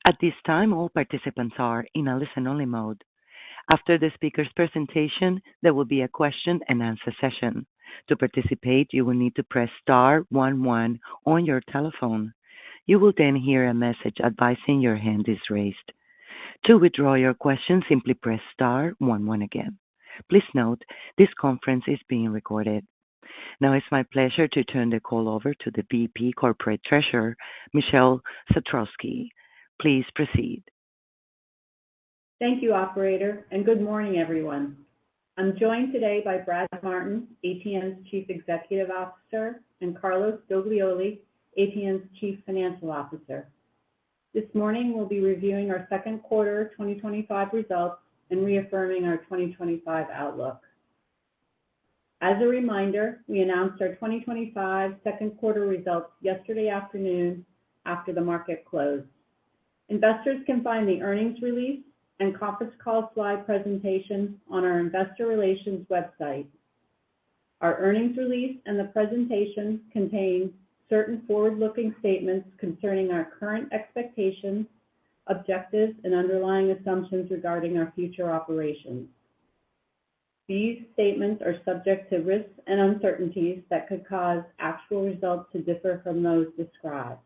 At this time, all participants are in a listen-only mode. After the speaker's presentation, there will be a question-and-answer session. To participate, you will need to press star 11 on your telephone. You will then hear a message advising your hand is raised. To withdraw your question, simply press star 11 again. Please note, this conference is being recorded. Now it's my pleasure to turn the call over to the VP Corporate Treasurer, Michelle Satrowsky. Please proceed. Thank you, Operator, and good morning, everyone. I'm joined today by Brad Martin, ATN's Chief Executive Officer, and Carlos Doglioli, ATN's Chief Financial Officer. This morning, we'll be reviewing our second quarter 2025 results and reaffirming our 2025 outlook. As a reminder, we announced our 2025 second quarter results yesterday afternoon after the market closed. Investors can find the earnings release and conference call slide presentation on our Investor Relations website. Our earnings release and the presentation contain certain forward-looking statements concerning our current expectations, objectives, and underlying assumptions regarding our future operations. These statements are subject to risks and uncertainties that could cause actual results to differ from those described.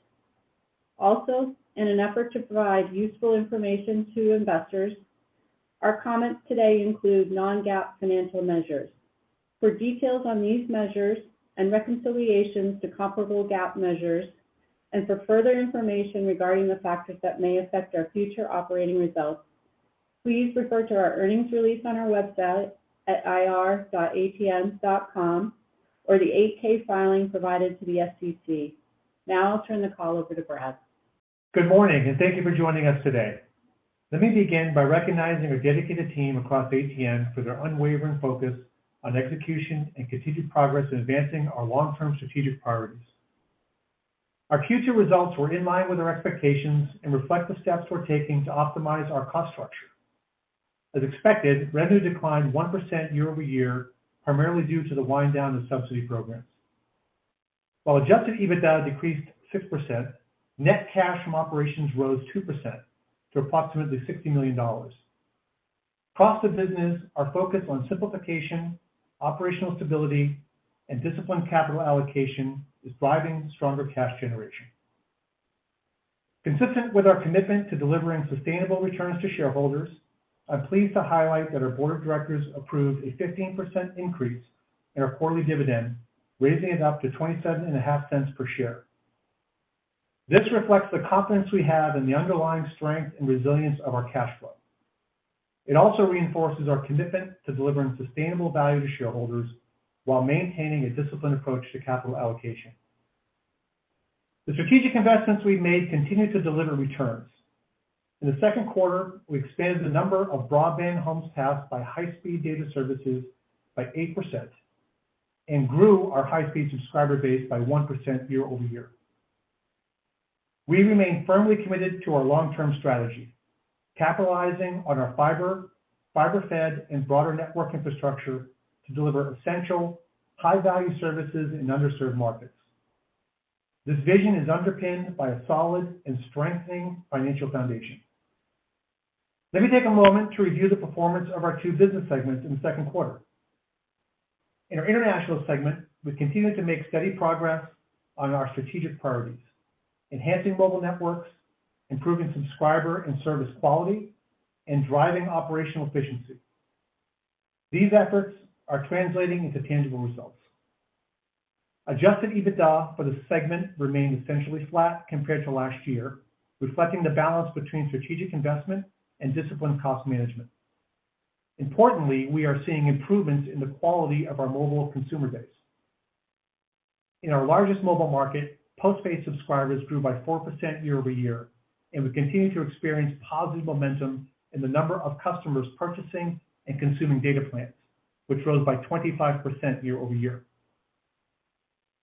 Also, in an effort to provide useful information to investors, our comments today include non-GAAP financial measures. For details on these measures and reconciliations to comparable GAAP measures, and for further information regarding the factors that may affect our future operating results, please refer to our earnings release on our website at ir.atn.com or the 8-K filing provided to the SEC. Now I'll turn the call over to Brad. Good morning, and thank you for joining us today. Let me begin by recognizing our dedicated team across ATN for their unwavering focus on execution and continued progress in advancing our long-term strategic priorities. Our Q2 results were in line with our expectations and reflect the steps we're taking to optimize our cost structure. As expected, revenue declined 1% year over year, primarily due to the wind down of subsidy programs. While adjusted EBITDA decreased 6%, net cash from operations rose 2% to approximately $60 million. Across the business, our focus on simplification, operational stability, and disciplined capital allocation is driving stronger cash generation. Consistent with our commitment to delivering sustainable returns to shareholders, I'm pleased to highlight that our Board of Directors approved a 15% increase in our quarterly dividend, raising it up to 27.5 cents per share. This reflects the confidence we have in the underlying strength and resilience of our cash flow. It also reinforces our commitment to delivering sustainable value to shareholders while maintaining a disciplined approach to capital allocation. The strategic investments we've made continue to deliver returns. In the second quarter, we expanded the number of broadband homes passed by high-speed data services by 8% and grew our high-speed subscriber base by 1% year over year. We remain firmly committed to our long-term strategy, capitalizing on our fiber-fed, and broader network infrastructure to deliver essential, high-value services in underserved markets. This vision is underpinned by a solid and strengthening financial foundation. Let me take a moment to review the performance of our two business segments in the second quarter. In our international segment, we continue to make steady progress on our strategic priorities, enhancing mobile networks, improving subscriber and service quality, and driving operational efficiency. These efforts are translating into tangible results. Adjusted EBITDA for the segment remained essentially flat compared to last year, reflecting the balance between strategic investment and disciplined cost management. Importantly, we are seeing improvements in the quality of our mobile consumer base. In our largest mobile market, postpaid subscribers grew by 4% year over year, and we continue to experience positive momentum in the number of customers purchasing and consuming data plans, which rose by 25% year over year.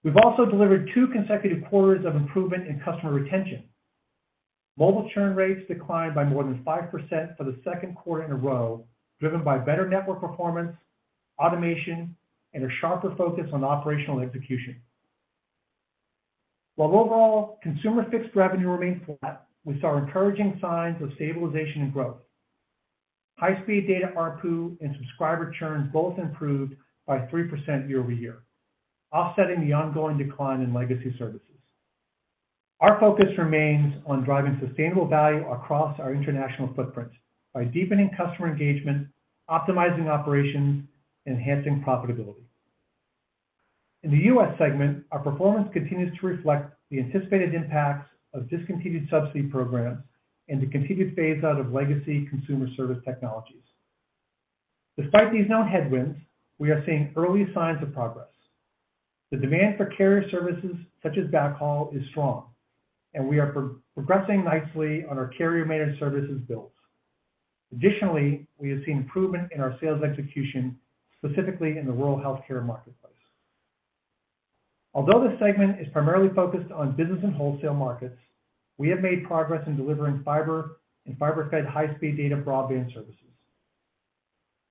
We've also delivered 2 consecutive quarters of improvement in customer retention. Mobile churn rates declined by more than 5% for the second quarter in a row, driven by better network performance, automation, and a sharper focus on operational execution. While overall consumer fixed revenue remained flat, we saw encouraging signs of stabilization and growth. High-speed data ARPU and subscriber churn both improved by 3% year over year, offsetting the ongoing decline in legacy services. Our focus remains on driving sustainable value across our international footprint by deepening customer engagement, optimizing operations, and enhancing profitability. In the U.S. segment, our performance continues to reflect the anticipated impacts of discontinued subsidy programs and the continued phase-out of legacy consumer service technologies. Despite these known headwinds, we are seeing early signs of progress. The demand for carrier services such as backhaul is strong, and we are progressing nicely on our carrier-managed services builds. Additionally, we have seen improvement in our sales execution, specifically in the rural healthcare marketplace. Although this segment is primarily focused on business and wholesale markets, we have made progress in delivering fiber and fiber-fed high-speed data broadband services.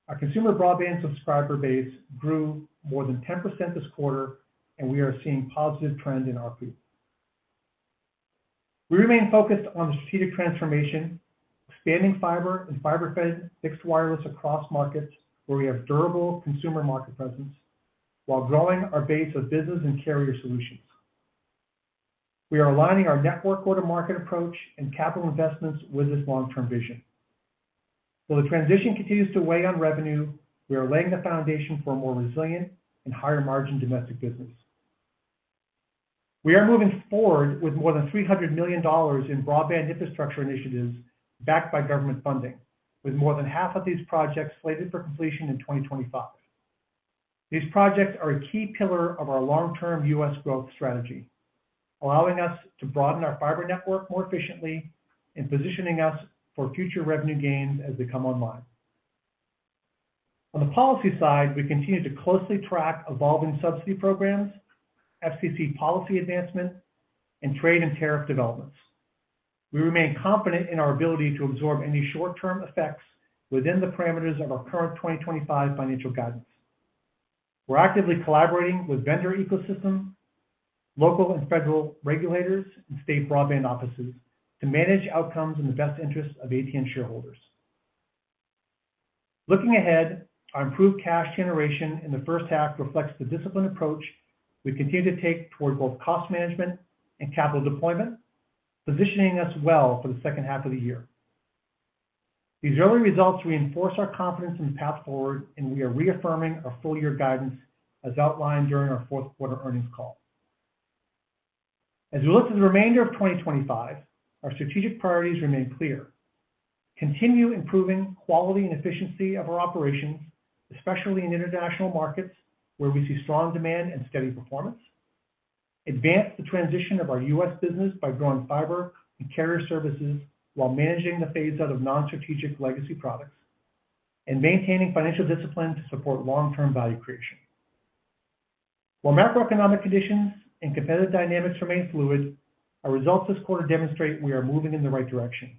Our consumer broadband subscriber base grew more than 10% this quarter, and we are seeing positive trend in ARPU. We remain focused on the strategic transformation, expanding fiber and fiber-fed fixed wireless across markets where we have durable consumer market presence, while growing our base of business and carrier solutions. We are aligning our network go-to-market approach and capital investments with this long-term vision. Though the transition continues to weigh on revenue, we are laying the foundation for a more resilient and higher-margin domestic business. We are moving forward with more than $300 million in broadband infrastructure initiatives backed by government funding, with more than half of these projects slated for completion in 2025. These projects are a key pillar of our long-term U.S. growth strategy, allowing us to broaden our fiber network more efficiently and positioning us for future revenue gains as they come online. On the policy side, we continue to closely track evolving subsidy programs, FCC policy advancement, and trade and tariff developments. We remain confident in our ability to absorb any short-term effects within the parameters of our current 2025 financial guidance. We're actively collaborating with vendor ecosystem, local and federal regulators, and state broadband offices to manage outcomes in the best interests of ATN shareholders. Looking ahead, our improved cash generation in the first half reflects the disciplined approach we continue to take toward both cost management and capital deployment, positioning us well for the second half of the year. These early results reinforce our confidence in the path forward, and we are reaffirming our full-year guidance as outlined during our fourth quarter earnings call. As we look to the remainder of 2025, our strategic priorities remain clear. Continue improving quality and efficiency of our operations, especially in international markets where we see strong demand and steady performance. Advance the transition of our U.S. business by growing fiber and carrier services while managing the phase-out of non-strategic legacy products, and maintaining financial discipline to support long-term value creation. While macroeconomic conditions and competitive dynamics remain fluid, our results this quarter demonstrate we are moving in the right direction,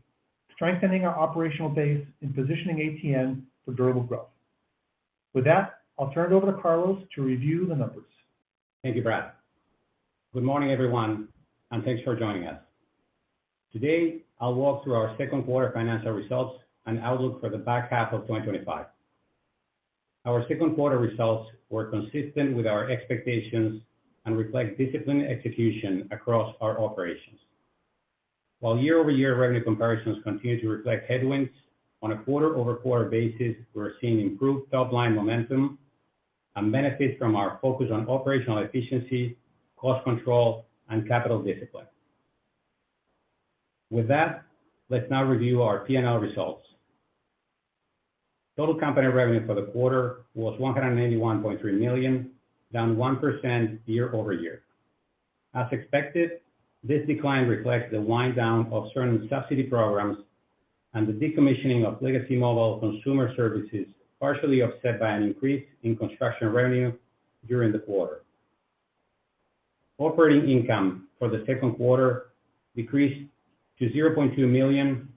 strengthening our operational base and positioning ATN for durable growth. With that, I'll turn it over to Carlos to review the numbers. Thank you, Brad. Good morning, everyone, and thanks for joining us. Today, I'll walk through our second quarter financial results and outlook for the back half of 2025. Our second quarter results were consistent with our expectations and reflect disciplined execution across our operations. While year-over-year revenue comparisons continue to reflect headwinds, on a quarter-over-quarter basis, we're seeing improved top-line momentum and benefits from our focus on operational efficiency, cost control, and capital discipline. With that, let's now review our P&L results. Total company revenue for the quarter was $191.3 million, down 1% year over year. As expected, this decline reflects the wind down of certain subsidy programs and the decommissioning of legacy mobile consumer services, partially offset by an increase in construction revenue during the quarter. Operating income for the second quarter decreased to $0.2 million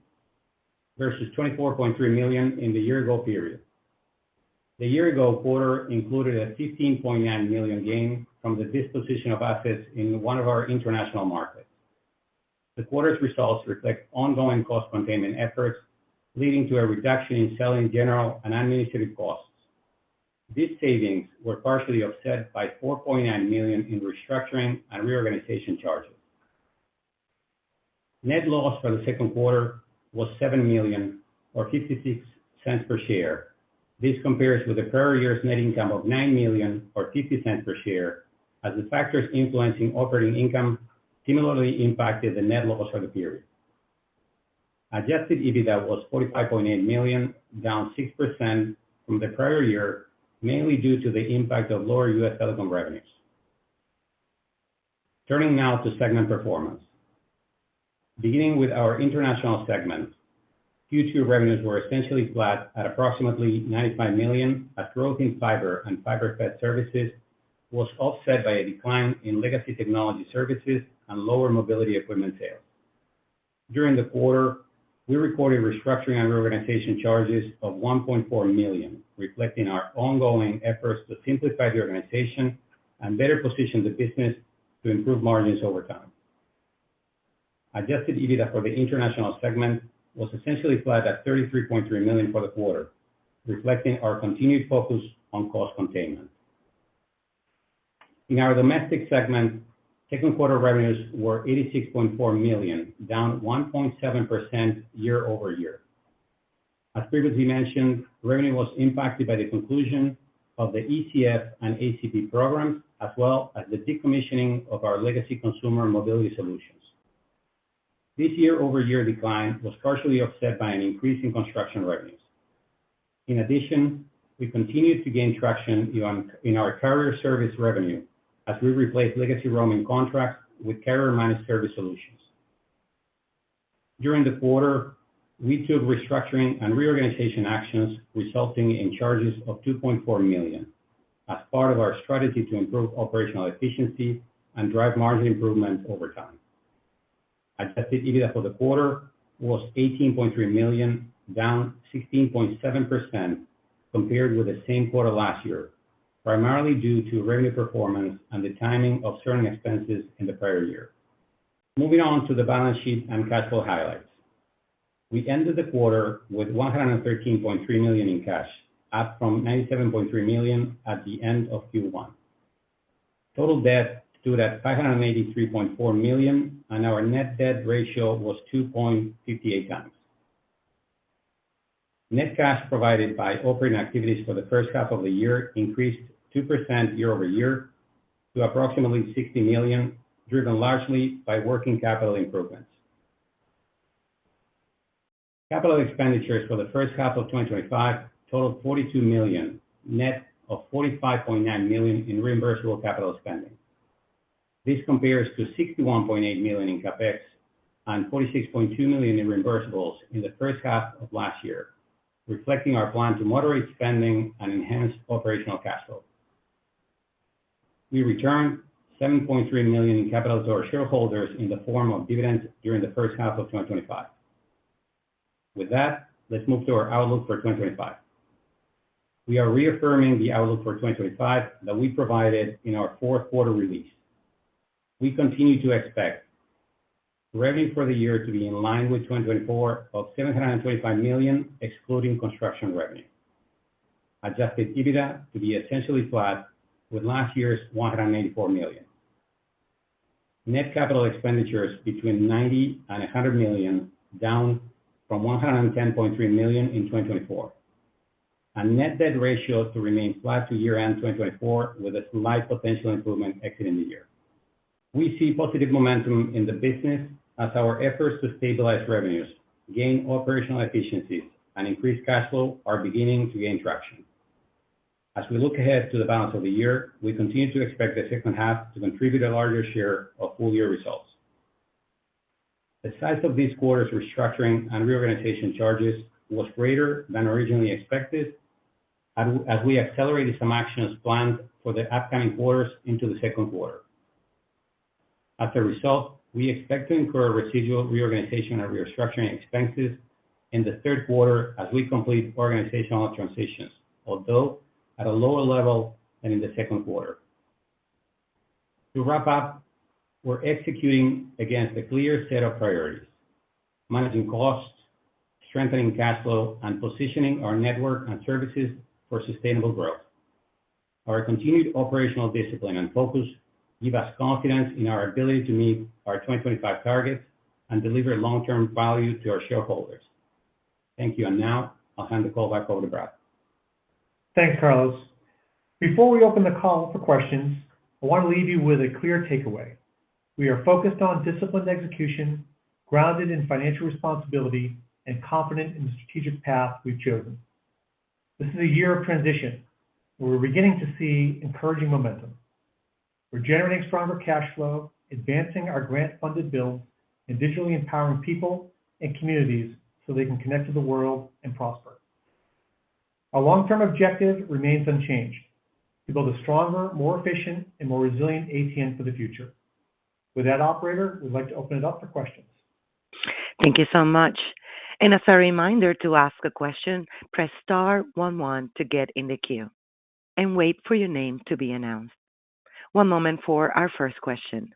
versus $24.3 million in the year-ago period. The year-ago quarter included a $15.9 million gain from the disposition of assets in one of our international markets. The quarter's results reflect ongoing cost containment efforts, leading to a reduction in selling, general, and administrative costs. These savings were partially offset by $4.9 million in restructuring and reorganization charges. Net loss for the second quarter was $7 million, or 56 cents per share. This compares with the prior year's net income of $9 million, or 50 cents per share, as the factors influencing operating income similarly impacted the net loss for the period. Adjusted EBITDA was $45.8 million, down 6% from the prior year, mainly due to the impact of lower U.S. telecom revenues. Turning now to segment performance. Beginning with our international segment, Q2 revenues were essentially flat at approximately $95 million, as growth in fiber and fiber-fed services was offset by a decline in legacy technology services and lower mobility equipment sales. During the quarter, we recorded restructuring and reorganization charges of $1.4 million, reflecting our ongoing efforts to simplify the organization and better position the business to improve margins over time. Adjusted EBITDA for the international segment was essentially flat at $33.3 million for the quarter, reflecting our continued focus on cost containment. In our domestic segment, second quarter revenues were $86.4 million, down 1.7% year over year. As previously mentioned, revenue was impacted by the conclusion of the ECF and ACP programs, as well as the decommissioning of our legacy consumer mobility solutions. This year-over-year decline was partially offset by an increase in construction revenues. In addition, we continued to gain traction in our carrier service revenue as we replaced legacy roaming contracts with carrier-managed service solutions. During the quarter, we took restructuring and reorganization actions, resulting in charges of $2.4 million, as part of our strategy to improve operational efficiency and drive margin improvement over time. Adjusted EBITDA for the quarter was $18.3 million, down 16.7% compared with the same quarter last year, primarily due to revenue performance and the timing of certain expenses in the prior year. Moving on to the balance sheet and cash flow highlights. We ended the quarter with $113.3 million in cash, up from $97.3 million at the end of Q1. Total debt stood at $583.4 million, and our net debt ratio was 2.58 times. Net cash provided by operating activities for the first half of the year increased 2% year over year to approximately $60 million, driven largely by working capital improvements. Capital expenditures for the first half of 2025 totaled $42 million, net of $45.9 million in reimbursable capital spending. This compares to $61.8 million in CapEx and $46.2 million in reimbursables in the first half of last year, reflecting our plan to moderate spending and enhance operational cash flow. We returned $7.3 million in capital to our shareholders in the form of dividends during the first half of 2025. With that, let's move to our outlook for 2025. We are reaffirming the outlook for 2025 that we provided in our fourth quarter release. We continue to expect revenue for the year to be in line with 2024 of $725 million, excluding construction revenue. Adjusted EBITDA to be essentially flat with last year's $184 million. Net capital expenditures between $90 and $100 million, down from $110.3 million in 2024. A net debt ratio to remain flat to year-end 2024 with a slight potential improvement exiting the year. We see positive momentum in the business as our efforts to stabilize revenues, gain operational efficiencies, and increase cash flow are beginning to gain traction. As we look ahead to the balance of the year, we continue to expect the second half to contribute a larger share of full-year results. The size of this quarter's restructuring and reorganization charges was greater than originally expected, as we accelerated some actions planned for the upcoming quarters into the second quarter. As a result, we expect to incur residual reorganization and restructuring expenses in the third quarter as we complete organizational transitions, although at a lower level than in the second quarter. To wrap up, we're executing against a clear set of priorities: managing costs, strengthening cash flow, and positioning our network and services for sustainable growth. Our continued operational discipline and focus give us confidence in our ability to meet our 2025 targets and deliver long-term value to our shareholders. Thank you. And now I'll hand the call back over to Brad. Thanks, Carlos. Before we open the call for questions, I want to leave you with a clear takeaway. We are focused on disciplined execution, grounded in financial responsibility, and confident in the strategic path we've chosen. This is a year of transition, where we're beginning to see encouraging momentum. We're generating stronger cash flow, advancing our grant-funded builds, and digitally empowering people and communities so they can connect to the world and prosper. Our long-term objective remains unchanged: to build a stronger, more efficient, and more resilient ATN for the future. With that, operator, we'd like to open it up for questions. Thank you so much. And as a reminder, to ask a question, press star 11 to get in the queue and wait for your name to be announced. One moment for our first question.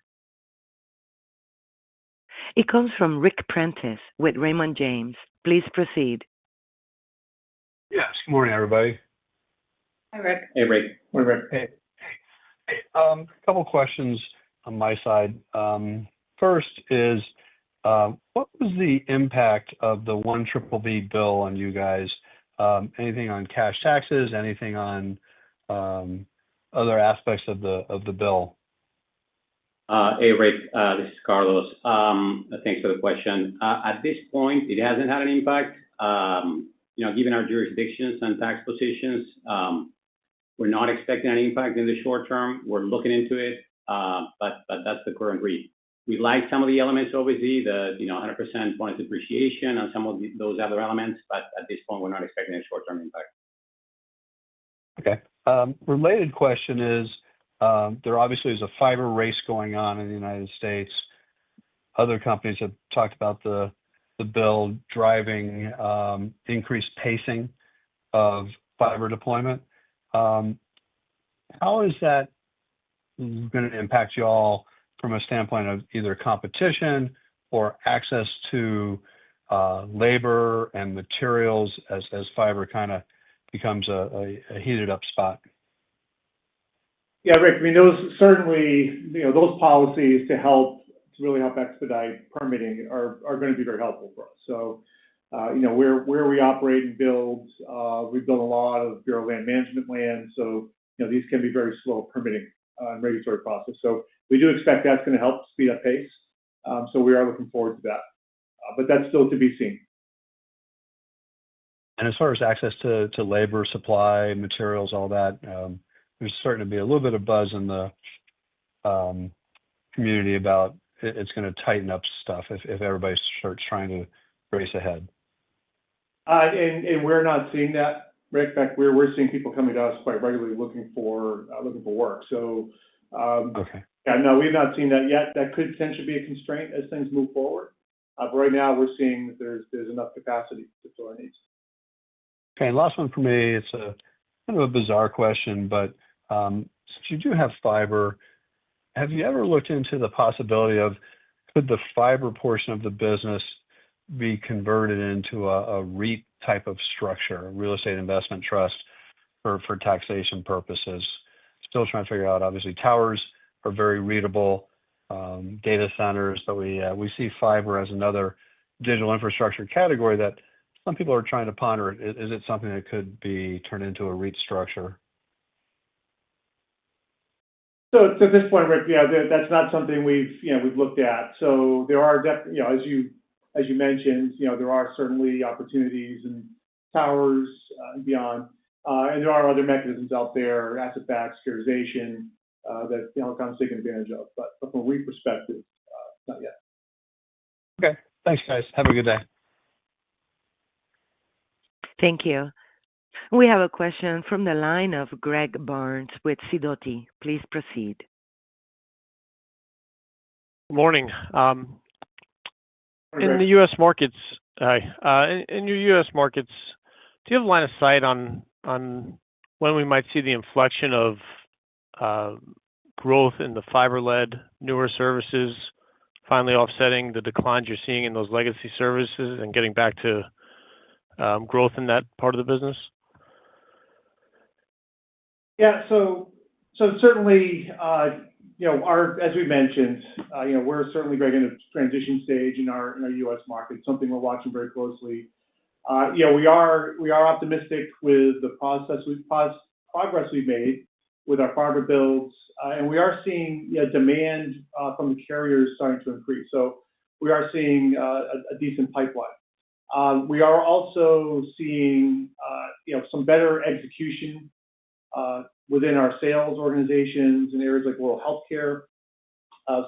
It comes from Ric Prentiss with Raymond James. Please proceed. Yes. Good morning, everybody. Hi, Rick. Hey, Rick. Morning, Rick. Hey. A couple questions on my side. First is, what was the impact of the 1BBB bill on you guys? Anything on cash taxes? Anything on other aspects of the bill? Hey, Rick. This is Carlos. Thanks for the question. At this point, it hasn't had an impact. Given our jurisdictions and tax positions, we're not expecting an impact in the short term. We're looking into it, but that's the current read. We like some of the elements, obviously, the 100% bonus depreciation and some of those other elements, but at this point, we're not expecting a short-term impact. Okay. Related question is, there obviously is a fiber race going on in the United States. Other companies have talked about the bill driving increased pacing of fiber deployment. How is that going to impact you all from a standpoint of either competition or access to labor and materials as fiber kind of becomes a heated up spot? Yeah, Rick, I mean, those certainly, those policies to really help expedite permitting are going to be very helpful for us. So, where we operate and build, we build a lot of Bureau of Land Management land. So, these can be very slow permitting and regulatory process. So we do expect that's going to help speed up pace. So we are looking forward to that. But that's still to be seen. And as far as access to labor, supply, materials, all that, there's starting to be a little bit of buzz in the community about it's going to tighten up stuff if everybody starts trying to race ahead. And we're not seeing that, Rick. In fact, we're seeing people coming to us quite regularly looking for work. So, okay. Yeah, no, we've not seen that yet. That could potentially be a constraint as things move forward. But right now, we're seeing that there's enough capacity to fill our needs. Okay, and last one for me. It's a kind of a bizarre question, but since you do have fiber, have you ever looked into the possibility of could the fiber portion of the business be converted into a REIT type of structure, a real estate investment trust for taxation purposes? Still trying to figure out, obviously, towers are very REITable, data centers, but we see fiber as another digital infrastructure category that some people are trying to ponder. Is it something that could be turned into a REIT structure? So to this point, Rick, yeah, that's not something we've looked at. So there are definitely, as you mentioned, there are certainly opportunities in towers and beyond, and there are other mechanisms out there, asset-backed securitization that Telecom's taking advantage of. But from a REIT perspective, not yet. Okay, thanks, guys. Have a good day. Thank you. We have a question from the line of Greg Barnes with Sidoti. Please proceed. Good morning. In the U.S. markets, in your U.S. markets, do you have a line of sight on when we might see the inflection of growth in the fiber-led newer services finally offsetting the declines you're seeing in those legacy services and getting back to growth in that part of the business? Yeah. So certainly, as we mentioned, we're certainly, Greg, in a transition stage in our U.S. market, something we're watching very closely. We are optimistic with the progress we've made with our fiber builds, and we are seeing demand from the carriers starting to increase. So we are seeing a decent pipeline. We are also seeing some better execution within our sales organizations in areas like rural healthcare.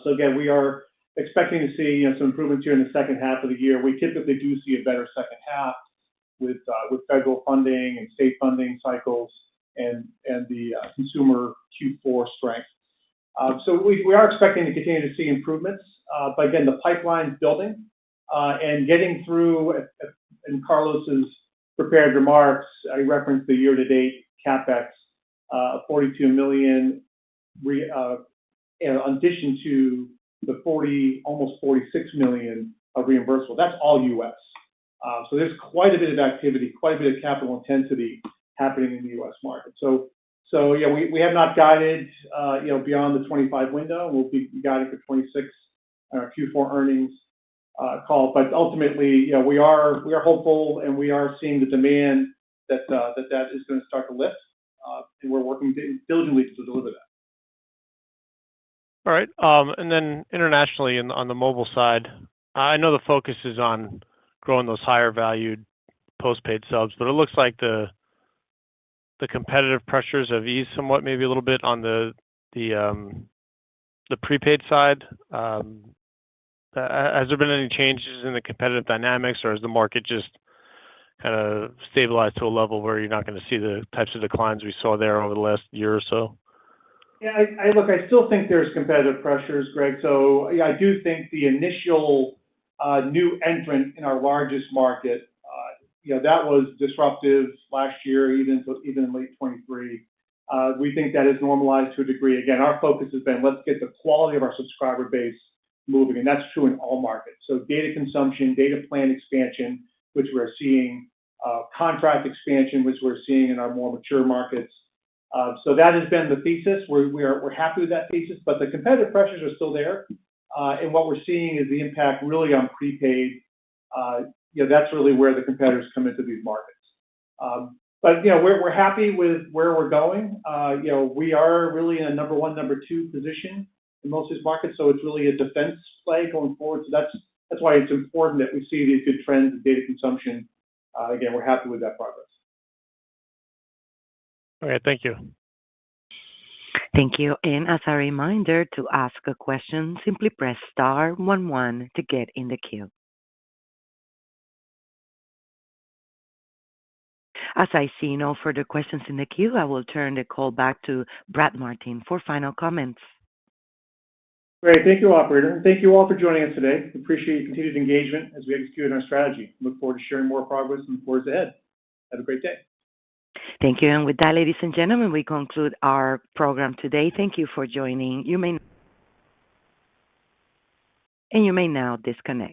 So again, we are expecting to see some improvements here in the second half of the year. We typically do see a better second half with federal funding and state funding cycles and the consumer Q4 strength. So we are expecting to continue to see improvements. But again, the pipeline's building and getting through. In Carlos's prepared remarks, I referenced the year-to-date CapEx, $42 million, in addition to the almost $46 million of reimbursable. That's all U.S. So there's quite a bit of activity, quite a bit of capital intensity happening in the U.S. market. So yeah, we have not guided beyond the 25 window. We'll be guiding for 26 on our Q4 earnings call. But ultimately, we are hopeful, and we are seeing the demand that is going to start to lift, and we're working diligently to deliver that. All right. And then internationally, on the mobile side, I know the focus is on growing those higher valued postpaid subs, but it looks like the competitive pressures have eased somewhat, maybe a little bit on the prepaid side. Has there been any changes in the competitive dynamics, or has the market just kind of stabilized to a level where you're not going to see the types of declines we saw there over the last year or so? Yeah, I still think there's competitive pressures, Greg. So yeah, I do think the initial new entrant in our largest market, that was disruptive last year, even in late 23. We think that is normalized to a degree. Again, our focus has been, let's get the quality of our subscriber base moving, and that's true in all markets. So data consumption, data plan expansion, which we're seeing, contract expansion, which we're seeing in our more mature markets. So that has been the thesis. We're happy with that thesis, but the competitive pressures are still there. And what we're seeing is the impact really on prepaid. That's really where the competitors come into these markets. But we're happy with where we're going. We are really in a number one, number two position in most of these markets, so it's really a defense play going forward. So that's why it's important that we see these good trends in data consumption. Again, we're happy with that progress. All right, thank you. Thank you. And as a reminder, to ask a question, simply press star 11 to get in the queue. As I see no further questions in the queue, I will turn the call back to Brad Martin for final comments. Great. Thank you, operator. And thank you all for joining us today. We appreciate your continued engagement as we execute on our strategy. Look forward to sharing more progress in the quarters ahead. Have a great day. Thank you. And with that, ladies and gentlemen, we conclude our program today. Thank you for joining. You may now disconnect.